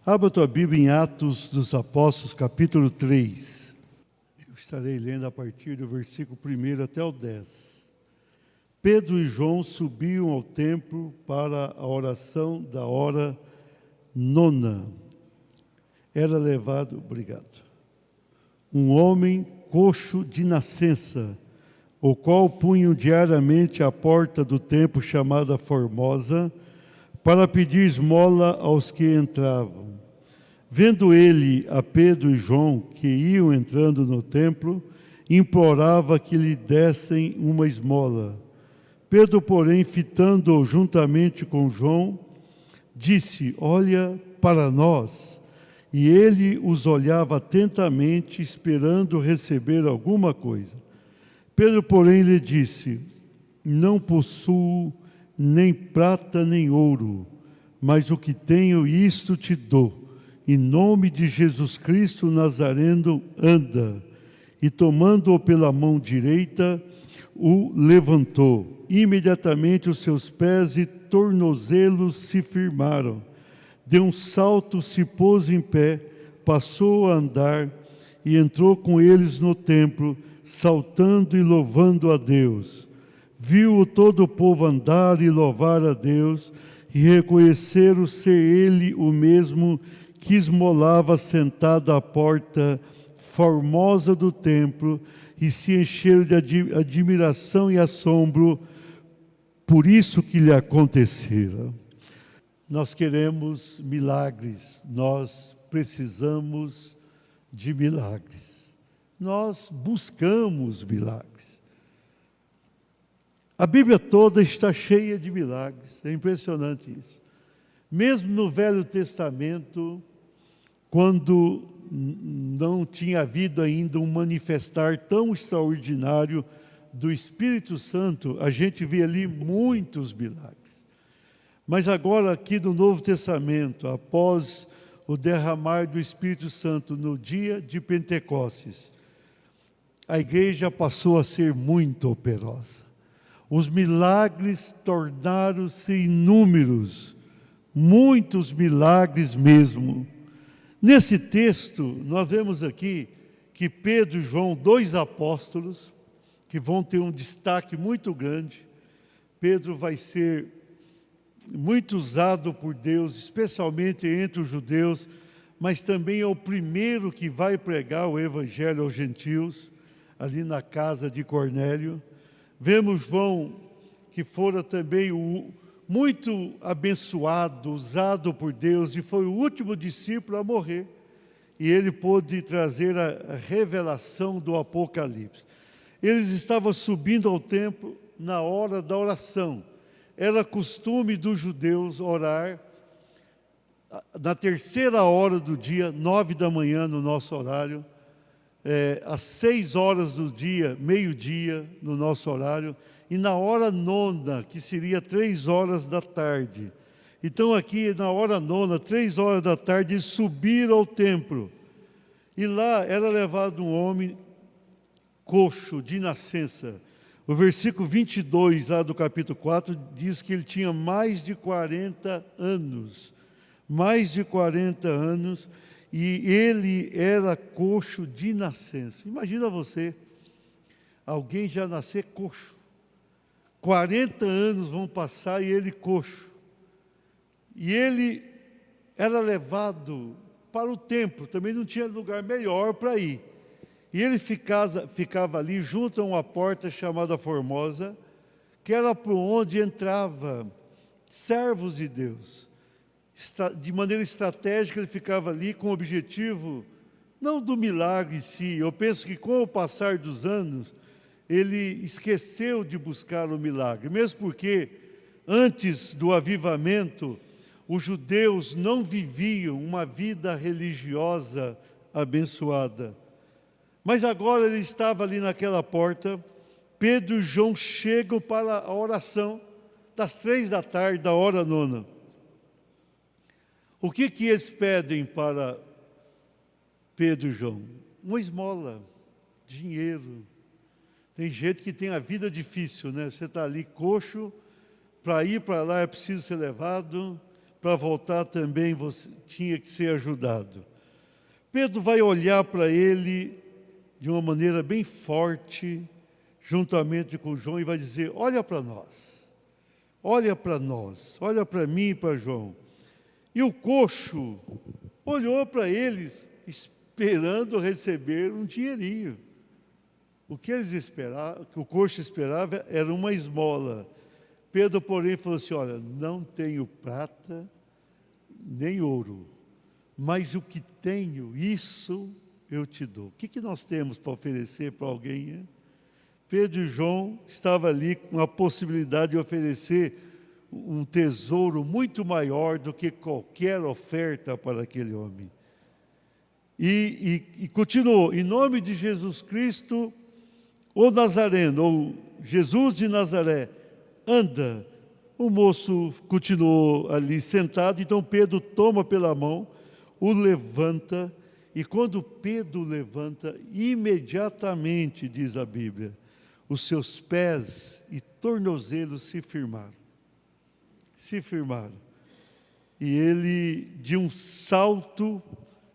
Abra a tua Bíblia em Atos dos Apóstolos, capítulo 3. Eu estarei lendo a partir do versículo 1 até o 10. Pedro e João subiam ao templo para a oração da hora nona. Era levado, um homem coxo de nascença, o qual punham diariamente à porta do templo chamada Formosa, para pedir esmola aos que entravam. Vendo ele a Pedro e João, que iam entrando no templo, implorava que lhe dessem uma esmola. Pedro, porém, fitando-o juntamente com João, disse: olha para nós. E ele os olhava atentamente, esperando receber alguma coisa. Pedro, porém, lhe disse: não possuo nem prata nem ouro, mas o que tenho, isto te dou. Em nome de Jesus Cristo Nazareno, anda. E tomando-o pela mão direita, o levantou. Imediatamente os seus pés e tornozelos se firmaram. Deu um salto, se pôs em pé, passou a andar e entrou com eles no templo, saltando e louvando a Deus. Viu todo o povo andar e louvar a Deus, e reconheceram ser ele o mesmo que esmolava sentado à porta formosa do templo, e se encheram de admiração e assombro por isso que lhe acontecera. Nós queremos milagres, nós precisamos de milagres, nós buscamos milagres. A Bíblia toda está cheia de milagres, é impressionante isso. Mesmo no Velho Testamento, quando não tinha havido ainda um manifestar tão extraordinário do Espírito Santo, a gente vê ali muitos milagres. Mas agora aqui no Novo Testamento, após o derramar do Espírito Santo no dia de Pentecostes, a igreja passou a ser muito operosa. Os milagres tornaram-se inúmeros, muitos milagres mesmo. Nesse texto, nós vemos aqui que Pedro e João, dois apóstolos, que vão ter um destaque muito grande. Pedro vai ser muito usado por Deus, especialmente entre os judeus, mas também é o primeiro que vai pregar o evangelho aos gentios, ali na casa de Cornélio. Vemos João, que fora também muito abençoado, usado por Deus, e foi o último discípulo a morrer. E ele pôde trazer a revelação do Apocalipse. Eles estavam subindo ao templo na hora da oração. Era costume dos judeus orar na terceira hora do dia, 9 da manhã no nosso horário, às 6 horas do dia, meio-dia no nosso horário, e na hora nona, que seria 3 horas da tarde. Então aqui na hora nona, 3 horas da tarde, eles subiram ao templo. E lá era levado um homem coxo de nascença. O versículo 22 lá do capítulo 4 diz que ele tinha mais de 40 anos. Mais de 40 anos, e ele era coxo de nascença. Imagina você, alguém já nascer coxo. 40 anos vão passar e ele coxo. E ele era levado para o templo, também não tinha lugar melhor para ir. E ele ficava ali junto a uma porta chamada Formosa, que era por onde entrava servos de Deus. De maneira estratégica ele ficava ali com o objetivo, não do milagre em si. Eu penso que com o passar dos anos, ele esqueceu de buscar o milagre, mesmo porque antes do avivamento, os judeus não viviam uma vida religiosa abençoada. Mas agora ele estava ali naquela porta. Pedro e João chegam para a oração das 3 da tarde, da hora nona. O que eles pedem para Pedro e João? Uma esmola, dinheiro. Tem gente que tem a vida difícil, né? Você está ali coxo, para ir para lá é preciso ser levado, para voltar também você tinha que ser ajudado. Pedro vai olhar para ele de uma maneira bem forte, juntamente com João, e vai dizer: olha para nós, olha para nós, olha para mim e para João. E o coxo olhou para eles, esperando receber um dinheirinho. O que eles esperavam, que o coxo esperava, era uma esmola. Pedro, porém, falou assim: olha, não tenho prata nem ouro, mas o que tenho, isso eu te dou. O que nós temos para oferecer para alguém? Hein? Pedro e João estavam ali com a possibilidade de oferecer um tesouro muito maior do que qualquer oferta para aquele homem. E continuou: em nome de Jesus Cristo, o Nazareno, ou Jesus de Nazaré, anda. O moço continuou ali sentado, então Pedro toma pela mão, o levanta, e quando Pedro levanta, imediatamente, diz a Bíblia, os seus pés e tornozelos se firmaram. Se firmaram. E ele, de um salto,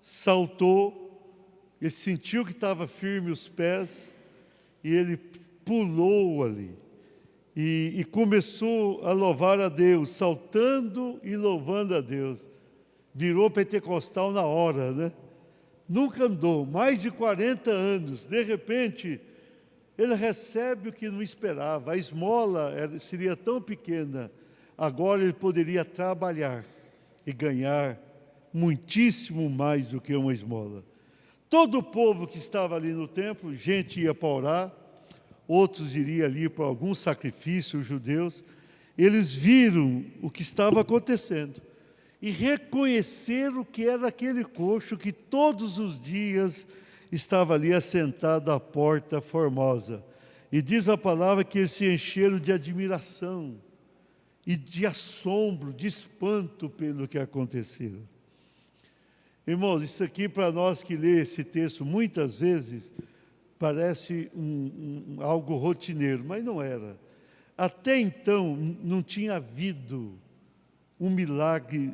saltou, ele sentiu que estava firme os pés, e ele pulou ali. E começou a louvar a Deus, saltando e louvando a Deus. Virou pentecostal na hora, né? Nunca andou, mais de 40 anos. De repente, ele recebe o que não esperava. A esmola seria tão pequena. Agora ele poderia trabalhar e ganhar muitíssimo mais do que uma esmola. Todo o povo que estava ali no templo, gente ia para orar, outros iriam ali para algum sacrifício, os judeus. Eles viram o que estava acontecendo e reconheceram que era aquele coxo que todos os dias estava ali assentado à porta formosa. E diz a palavra que eles se encheram de admiração e de assombro, de espanto pelo que aconteceu. Irmãos, isso aqui para nós que lê esse texto muitas vezes parece algo rotineiro, mas não era. Até então não tinha havido um milagre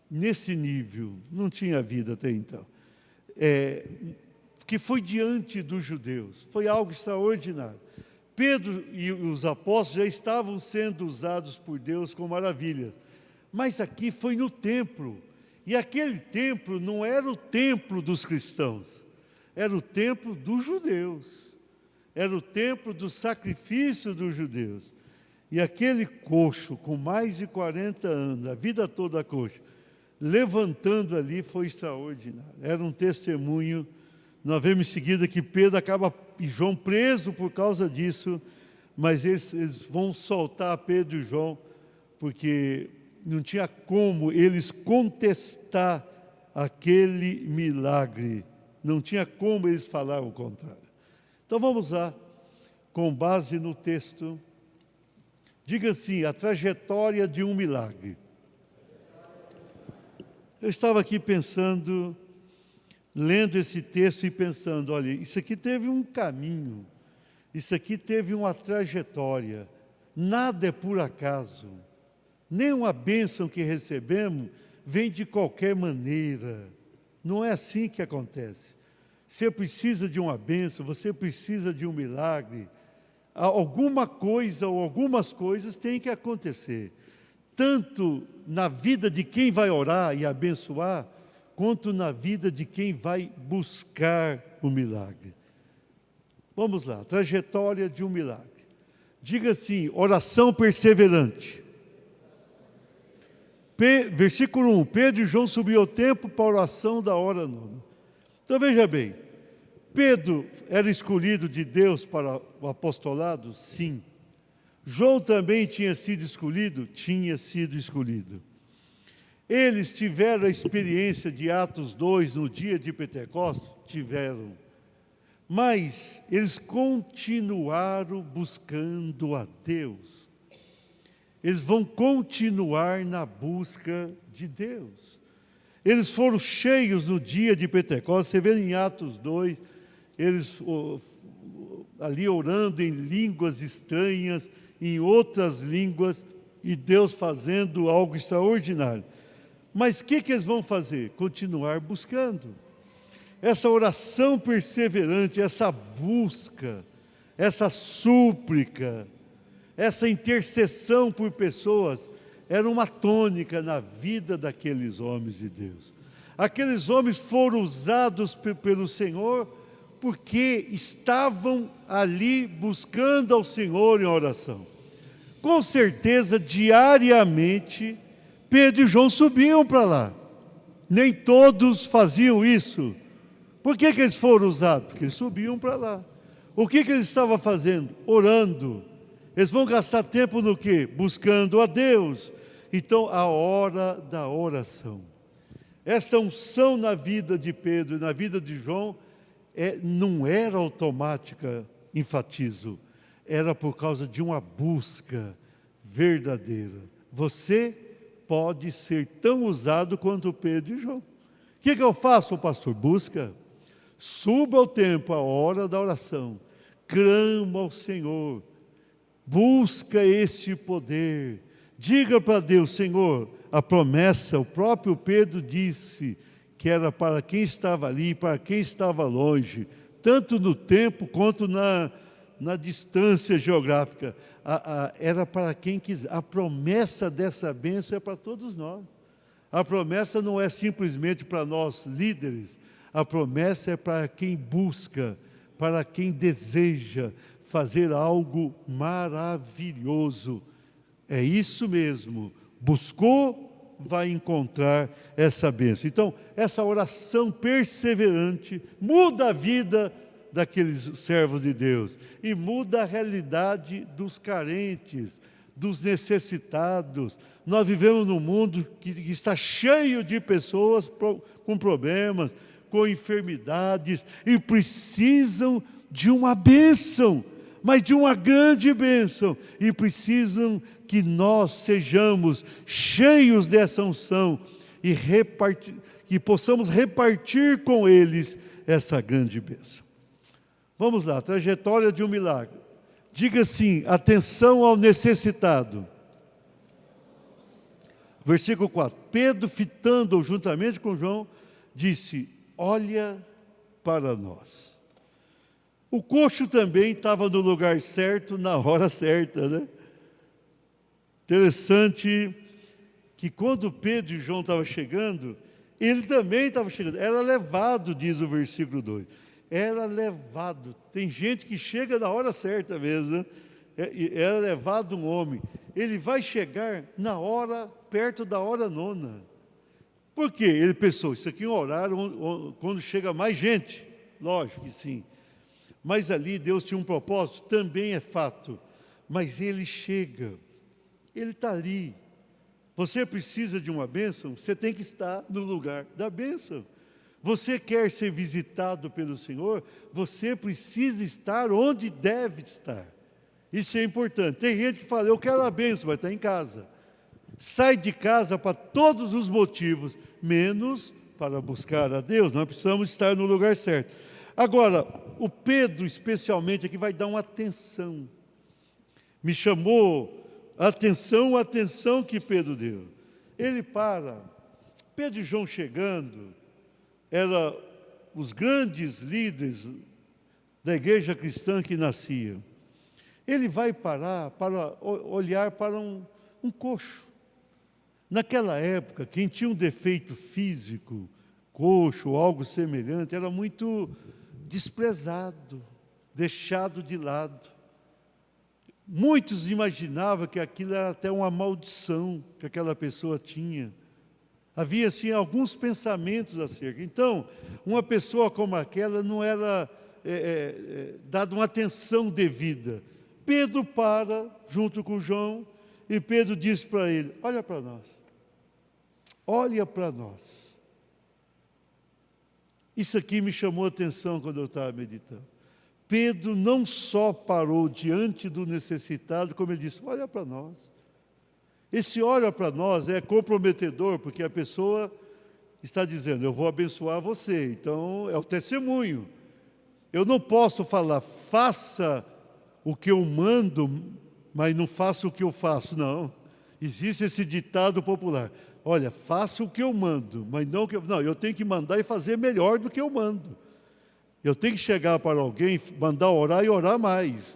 nesse nível, não tinha havido até então. Que foi diante dos judeus, foi algo extraordinário. Pedro e os apóstolos já estavam sendo usados por Deus com maravilhas, mas aqui foi no templo, e aquele templo não era o templo dos cristãos, era o templo dos judeus, era o templo do sacrifício dos judeus. E aquele coxo, com mais de 40 anos, a vida toda coxo, levantando ali, foi extraordinário. Era um testemunho. Nós vemos em seguida que Pedro acaba, e João preso por causa disso, mas eles vão soltar Pedro e João, porque não tinha como eles contestar aquele milagre. Não tinha como eles falar o contrário. Então vamos lá, com base no texto. Diga assim: a trajetória de um milagre. Eu estava aqui pensando, lendo esse texto e pensando, olha, isso aqui teve um caminho, isso aqui teve uma trajetória, nada é por acaso, nenhuma bênção que recebemos vem de qualquer maneira, não é assim que acontece. Você precisa de uma bênção, você precisa de um milagre, alguma coisa ou algumas coisas têm que acontecer, tanto na vida de quem vai orar e abençoar, quanto na vida de quem vai buscar o milagre. Vamos lá, trajetória de um milagre. Diga assim: oração perseverante. Versículo 1, Pedro e João subiram ao templo para a oração da hora nona. Então veja bem, Pedro era escolhido de Deus para o apostolado? Sim. João também tinha sido escolhido? Tinha sido escolhido. Eles tiveram a experiência de Atos 2 no dia de Pentecostes? Tiveram. Mas eles continuaram buscando a Deus. Eles vão continuar na busca de Deus. Eles foram cheios no dia de Pentecostes. Você vê em Atos 2, eles ali orando em línguas estranhas, em outras línguas, e Deus fazendo algo extraordinário. Mas o que eles vão fazer? Continuar buscando. Essa oração perseverante, essa busca, essa súplica, essa intercessão por pessoas, era uma tônica na vida daqueles homens de Deus. Aqueles homens foram usados pelo Senhor porque estavam ali buscando ao Senhor em oração. Com certeza, diariamente, Pedro e João subiam para lá. Nem todos faziam isso. Por que eles foram usados? Porque eles subiam para lá. O que eles estavam fazendo? Orando. Eles vão gastar tempo no quê? Buscando a Deus. Então, a hora da oração. Essa unção na vida de Pedro e na vida de João não era automática, enfatizo. Era por causa de uma busca verdadeira. Você pode ser tão usado quanto Pedro e João. O que eu faço, pastor? Busca. Suba ao templo, a hora da oração. Clama ao Senhor. Busca esse poder. Diga para Deus, Senhor, a promessa, o próprio Pedro disse que era para quem estava ali, para quem estava longe, tanto no tempo quanto na distância geográfica. Era para quem quiser. A promessa dessa bênção é para todos nós. A promessa não é simplesmente para nós líderes, a promessa é para quem busca, para quem deseja fazer algo maravilhoso. É isso mesmo, buscou, vai encontrar essa bênção. Então, essa oração perseverante muda a vida daqueles servos de Deus e muda a realidade dos carentes, dos necessitados. Nós vivemos num mundo que está cheio de pessoas com problemas, com enfermidades e precisam de uma bênção, mas de uma grande bênção, e precisam que nós sejamos cheios dessa unção e que possamos repartir com eles essa grande bênção. Vamos lá, trajetória de um milagre. Diga assim: atenção ao necessitado. Versículo 4. Pedro, fitando-o juntamente com João, disse: olha para nós. O coxo também estava no lugar certo, na hora certa, né? Interessante que quando Pedro e João estavam chegando, ele também estava chegando. Era levado, diz o versículo 2. Era levado. Tem gente que chega na hora certa mesmo, né? Era levado um homem. Ele vai chegar na hora, perto da hora nona. Por quê? Ele pensou, isso aqui é um horário quando chega mais gente. Lógico que sim. Mas ali Deus tinha um propósito, também é fato. Mas ele chega, ele está ali. Você precisa de uma bênção, você tem que estar no lugar da bênção. Você quer ser visitado pelo Senhor, você precisa estar onde deve estar. Isso é importante. Tem gente que fala, eu quero a bênção, mas está em casa. Sai de casa para todos os motivos, menos para buscar a Deus. Nós precisamos estar no lugar certo. Agora, o Pedro, especialmente, aqui vai dar uma atenção. Me chamou a atenção que Pedro deu. Ele para. Pedro e João chegando, eram os grandes líderes da igreja cristã que nascia. Ele vai parar para olhar para um coxo. Naquela época, quem tinha um defeito físico, coxo ou algo semelhante, era muito desprezado, deixado de lado. Muitos imaginavam que aquilo era até uma maldição que aquela pessoa tinha. Havia, assim, alguns pensamentos acerca. Então, uma pessoa como aquela não era dada uma atenção devida. Pedro para, junto com João, e Pedro diz para ele, olha para nós. Olha para nós. Isso aqui me chamou a atenção quando eu estava meditando. Pedro não só parou diante do necessitado, como ele disse, olha para nós. Esse olha para nós é comprometedor, porque a pessoa está dizendo, eu vou abençoar você. Então, é o testemunho. Eu não posso falar, faça o que eu mando, mas não faça o que eu faço, não. Existe esse ditado popular: olha, faça o que eu mando, mas não que não, eu tenho que mandar e fazer melhor do que eu mando. Eu tenho que chegar para alguém, mandar orar e orar mais.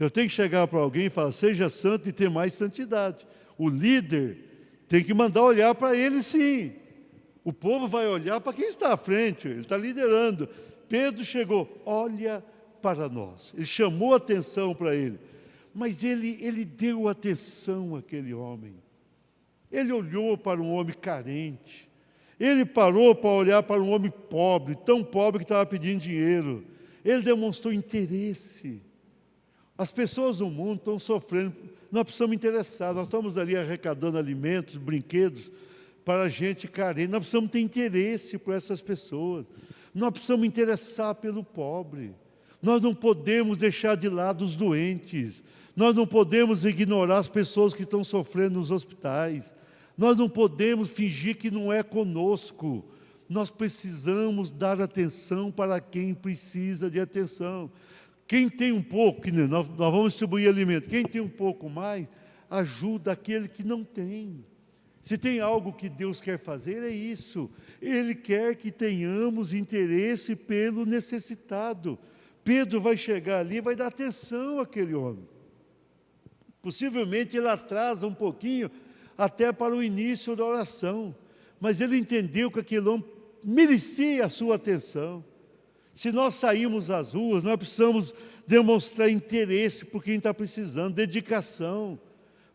Eu tenho que chegar para alguém e falar: seja santo e ter mais santidade. O líder tem que mandar olhar para ele, sim. O povo vai olhar para quem está à frente, ele está liderando. Pedro chegou: olha para nós. Ele chamou atenção para ele. Mas ele deu atenção àquele homem. Ele olhou para um homem carente. Ele parou para olhar para um homem pobre, tão pobre que estava pedindo dinheiro. Ele demonstrou interesse. As pessoas do mundo estão sofrendo. Nós precisamos interessar. Nós estamos ali arrecadando alimentos, brinquedos para a gente carente. Nós precisamos ter interesse por essas pessoas. Nós precisamos interessar pelo pobre. Nós não podemos deixar de lado os doentes. Nós não podemos ignorar as pessoas que estão sofrendo nos hospitais. Nós não podemos fingir que não é conosco. Nós precisamos dar atenção para quem precisa de atenção. Quem tem um pouco, nós vamos distribuir alimento. Quem tem um pouco mais, ajuda aquele que não tem. Se tem algo que Deus quer fazer, é isso. Ele quer que tenhamos interesse pelo necessitado. Pedro vai chegar ali e vai dar atenção àquele homem. Possivelmente ele atrasa um pouquinho até para o início da oração, mas ele entendeu que aquele homem merecia a sua atenção. Se nós sairmos às ruas, nós precisamos demonstrar interesse por quem está precisando, dedicação.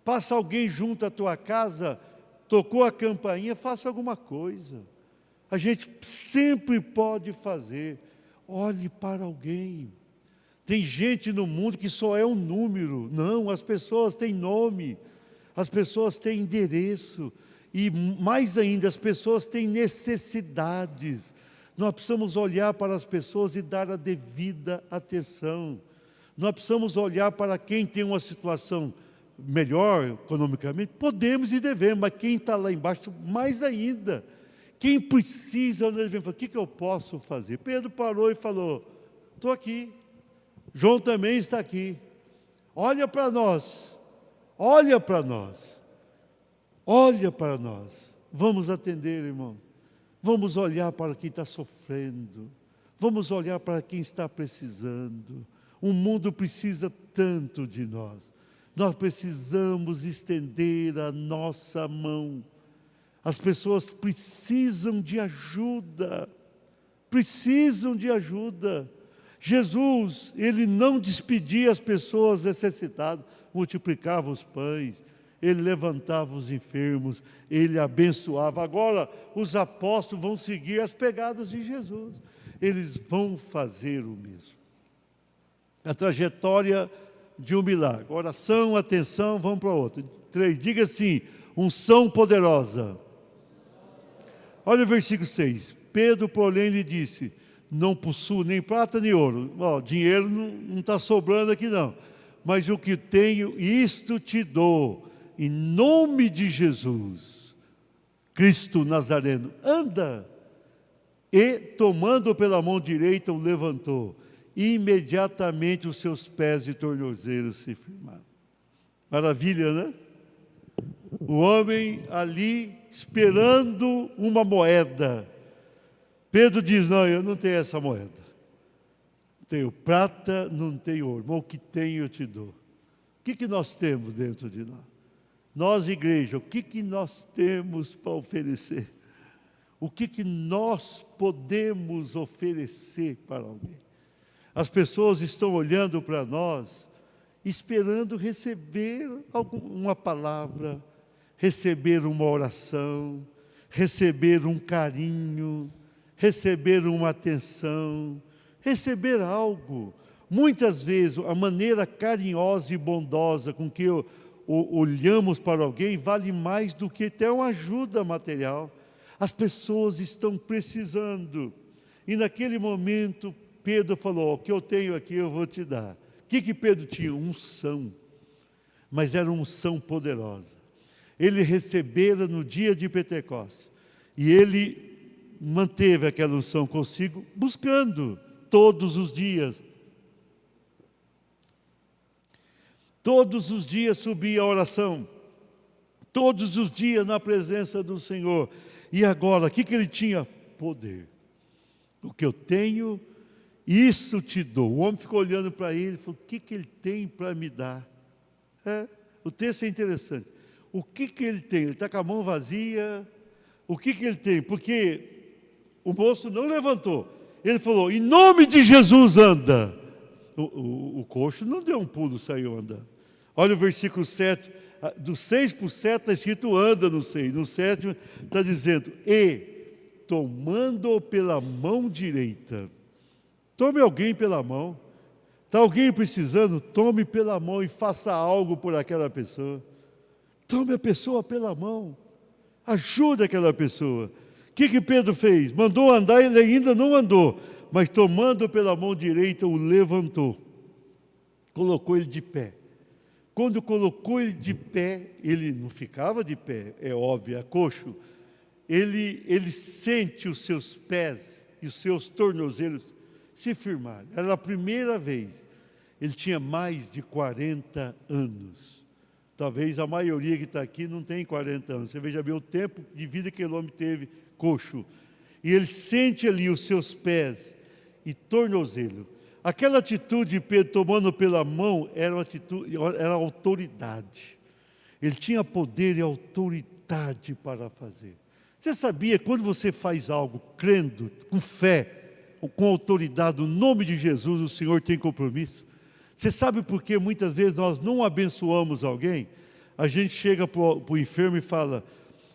Passa alguém junto à tua casa, tocou a campainha, faça alguma coisa. A gente sempre pode fazer. Olhe para alguém. Tem gente no mundo que só é um número. Não, as pessoas têm nome, as pessoas têm endereço, e mais ainda, as pessoas têm necessidades. Nós precisamos olhar para as pessoas e dar a devida atenção. Nós precisamos olhar para quem tem uma situação melhor economicamente, podemos e devemos, mas quem está lá embaixo, mais ainda. Quem precisa, nós devemos falar: o que eu posso fazer? Pedro parou e falou: estou aqui. João também está aqui. Olha para nós. Olha para nós. Olha para nós. Vamos atender, irmãos. Vamos olhar para quem está sofrendo. Vamos olhar para quem está precisando. O mundo precisa tanto de nós. Nós precisamos estender a nossa mão. As pessoas precisam de ajuda. Precisam de ajuda. Jesus, ele não despedia as pessoas necessitadas, multiplicava os pães, ele levantava os enfermos, ele abençoava. Agora, os apóstolos vão seguir as pegadas de Jesus, eles vão fazer o mesmo. A trajetória de um milagre: oração, atenção, vamos para outra. 3, diga assim: unção poderosa. Olha o versículo 6. Pedro, porém, lhe disse: não possuo nem prata nem ouro. Dinheiro não está sobrando aqui não. Mas o que tenho, isto te dou. Em nome de Jesus, Cristo Nazareno, anda. E, tomando-o pela mão direita, o levantou. Imediatamente os seus pés e tornozelos se firmaram. Maravilha, né? O homem ali esperando uma moeda. Pedro diz: não, eu não tenho essa moeda. Não tenho prata, não tenho ouro, mas o que tenho eu te dou. O que nós temos dentro de nós? Nós, igreja, o que nós temos para oferecer? O que nós podemos oferecer para alguém? As pessoas estão olhando para nós, esperando receber uma palavra, receber uma oração, receber um carinho, receber uma atenção, receber algo. Muitas vezes, a maneira carinhosa e bondosa com que olhamos para alguém vale mais do que até uma ajuda material. As pessoas estão precisando. E naquele momento, Pedro falou: o que eu tenho aqui eu vou te dar. O que Pedro tinha? Unção. Mas era uma unção poderosa. Ele recebera no dia de Pentecostes. E ele manteve aquela unção consigo, buscando todos os dias. Todos os dias subia a oração. todos os dias na presença do Senhor. E agora, o que ele tinha? Poder. O que eu tenho, isso te dou. O homem ficou olhando para ele e falou: o que ele tem para me dar? O texto é interessante. O que ele tem? Ele está com a mão vazia. O que ele tem? Porque o moço não levantou. Ele falou: em nome de Jesus, anda. O coxo não deu um pulo, saiu andando. Olha o versículo 7. Do 6 para o 7 está escrito anda no 6. No 7 está dizendo: e tomando-o pela mão direita. Tome alguém pela mão. Está alguém precisando? Tome pela mão e faça algo por aquela pessoa. Tome a pessoa pela mão. Ajude aquela pessoa. O que Pedro fez? Mandou andar, ele ainda não andou, mas tomando pela mão direita, o levantou. Colocou ele de pé. Quando colocou ele de pé, ele não ficava de pé, é óbvio, é coxo. Ele sente os seus pés e os seus tornozelos se firmarem. Era a primeira vez. Ele tinha mais de 40 anos. Talvez a maioria que está aqui não tem 40 anos. Você veja bem o tempo de vida que aquele homem teve coxo. E ele sente ali os seus pés e tornozelo. Aquela atitude de Pedro tomando pela mão era uma atitude, era autoridade. Ele tinha poder e autoridade para fazer. Você sabia, quando você faz algo crendo, com fé, com autoridade, no nome de Jesus, o Senhor tem compromisso? Você sabe por que muitas vezes nós não abençoamos alguém? A gente chega para o enfermo e fala: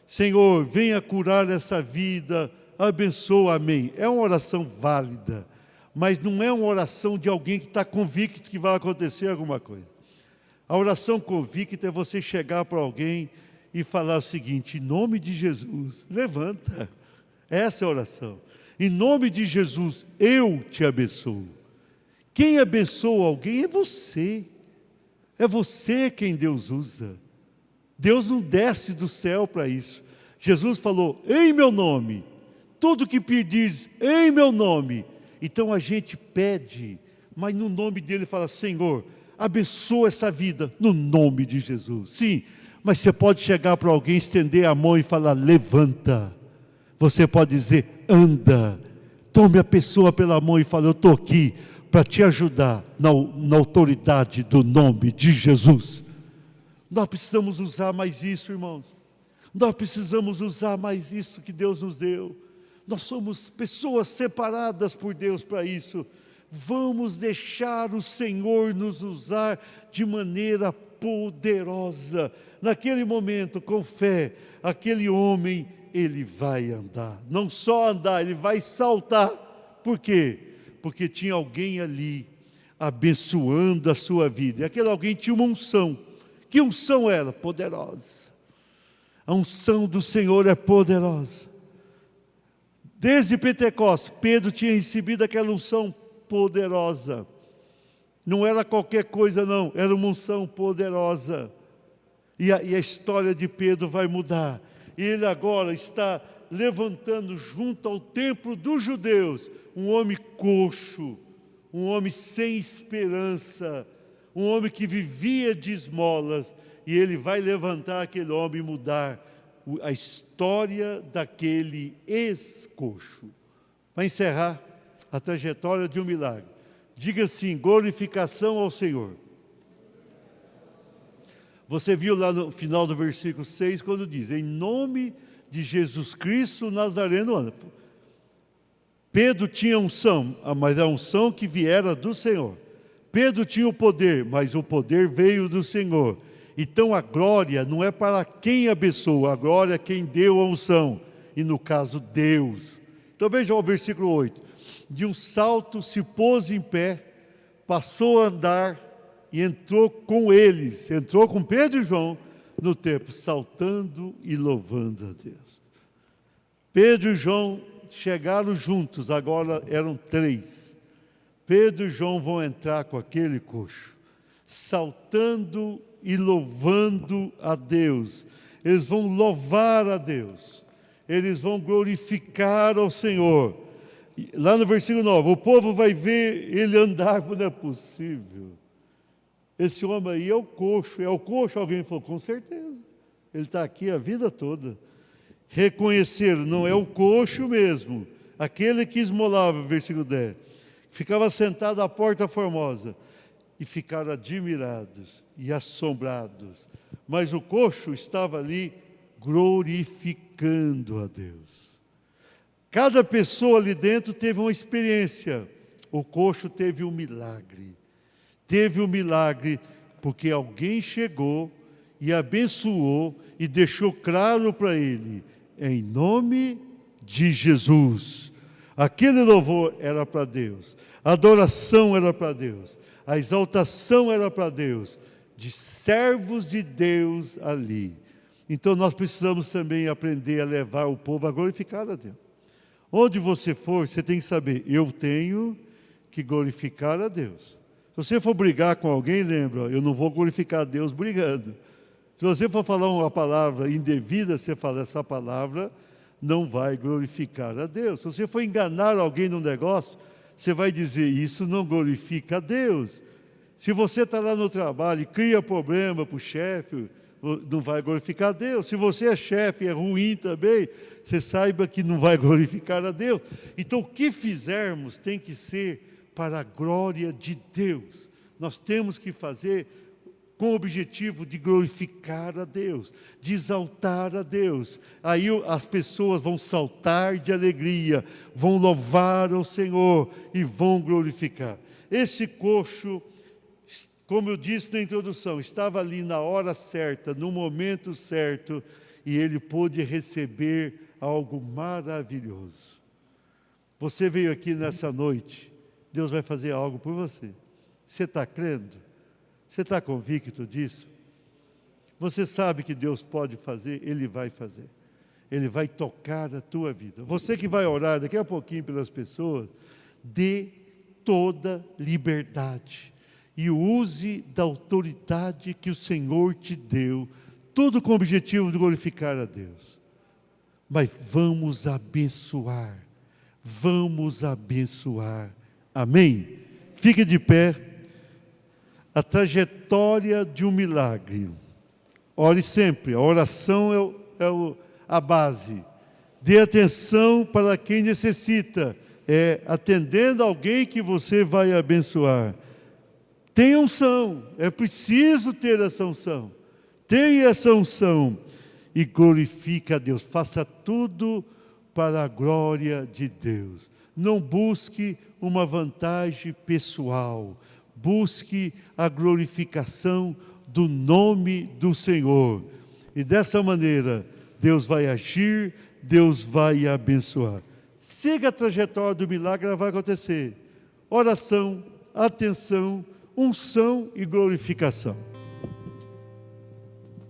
Senhor, venha curar essa vida, abençoa, amém. É uma oração válida, mas não é uma oração de alguém que está convicto que vai acontecer alguma coisa. A oração convicta é você chegar para alguém e falar o seguinte: em nome de Jesus, levanta. Essa é a oração. Em nome de Jesus, eu te abençoo. Quem abençoa alguém é você. É você quem Deus usa. Deus não desce do céu para isso. Jesus falou: em meu nome, tudo que pedires em meu nome. Então a gente pede, mas no nome dele fala: Senhor, abençoa essa vida, no nome de Jesus. Sim, mas você pode chegar para alguém, estender a mão e falar: levanta. Você pode dizer: anda. Tome a pessoa pela mão e fala: eu estou aqui para te ajudar na autoridade do nome de Jesus. Nós precisamos usar mais isso, irmãos. Nós precisamos usar mais isso que Deus nos deu. Nós somos pessoas separadas por Deus para isso. Vamos deixar o Senhor nos usar de maneira poderosa. Naquele momento, com fé, aquele homem, ele vai andar. Não só andar, ele vai saltar. Por quê? Porque tinha alguém ali abençoando a sua vida. E aquele alguém tinha uma unção. Que unção era? Poderosa. A unção do Senhor é poderosa. Desde Pentecostes, Pedro tinha recebido aquela unção poderosa. Não era qualquer coisa não, era uma unção poderosa. E a história de Pedro vai mudar. E ele agora está levantando junto ao templo dos judeus um homem coxo, um homem sem esperança, um homem que vivia de esmolas, e ele vai levantar aquele homem e mudar a história daquele ex-coxo. Para encerrar a trajetória de um milagre, diga assim: glorificação ao Senhor. Você viu lá no final do versículo 6, quando diz: em nome de Jesus Cristo Nazareno anda. Pedro tinha unção, mas a unção que viera do Senhor. Pedro tinha o poder, mas o poder veio do Senhor. Então a glória não é para quem abençoa, a glória é quem deu a unção. E no caso, Deus. Então veja o versículo 8. De um salto se pôs em pé, passou a andar e entrou com eles, entrou com Pedro e João no templo, saltando e louvando a Deus. Pedro e João chegaram juntos, agora eram 3. Pedro e João vão entrar com aquele coxo, saltando e louvando a Deus. Eles vão louvar a Deus, eles vão glorificar ao Senhor. Lá no versículo 9, o povo vai ver ele andar, não é possível. Esse homem aí é o coxo. Alguém falou: com certeza, ele está aqui a vida toda. Reconheceram, não é o coxo mesmo, aquele que esmolava, versículo 10, ficava sentado à porta formosa, e ficaram admirados e assombrados. Mas o coxo estava ali glorificando a Deus. Cada pessoa ali dentro teve uma experiência. O coxo teve um milagre. Teve um milagre porque alguém chegou e abençoou e deixou claro para ele, em nome de Jesus. Aquele louvor era para Deus, a adoração era para Deus, a exaltação era para Deus, de servos de Deus ali. Então nós precisamos também aprender a levar o povo a glorificar a Deus. Onde você for, você tem que saber, eu tenho que glorificar a Deus. Se você for brigar com alguém, lembra, eu não vou glorificar a Deus brigando. Se você for falar uma palavra indevida, você fala, essa palavra não vai glorificar a Deus. Se você for enganar alguém num negócio, você vai dizer, isso não glorifica a Deus. Se você está lá no trabalho e cria problema para o chefe, não vai glorificar a Deus. Se você é chefe e é ruim também, você saiba que não vai glorificar a Deus. Então, o que fizermos tem que ser para a glória de Deus. Nós temos que fazer com o objetivo de glorificar a Deus, de exaltar a Deus. Aí as pessoas vão saltar de alegria, vão louvar ao Senhor e vão glorificar. Esse coxo, como eu disse na introdução, estava ali na hora certa, no momento certo, e ele pôde receber algo maravilhoso. Você veio aqui nessa noite, Deus vai fazer algo por você. Você está crendo? Você está convicto disso? Você sabe que Deus pode fazer, Ele vai fazer. Ele vai tocar a tua vida. Você que vai orar daqui a pouquinho pelas pessoas, dê toda liberdade e use da autoridade que o Senhor te deu, tudo com o objetivo de glorificar a Deus. Mas vamos abençoar, vamos abençoar. Amém? Fique de pé. A trajetória de um milagre. Ore sempre, a oração é a base. Dê atenção para quem necessita, atendendo alguém que você vai abençoar. Tenha unção, é preciso ter essa unção. Tenha essa unção e glorifique a Deus. Faça tudo para a glória de Deus. Não busque uma vantagem pessoal. Busque a glorificação do nome do Senhor. E dessa maneira, Deus vai agir, Deus vai abençoar. Siga a trajetória do milagre, ela vai acontecer. Oração, atenção, unção e glorificação.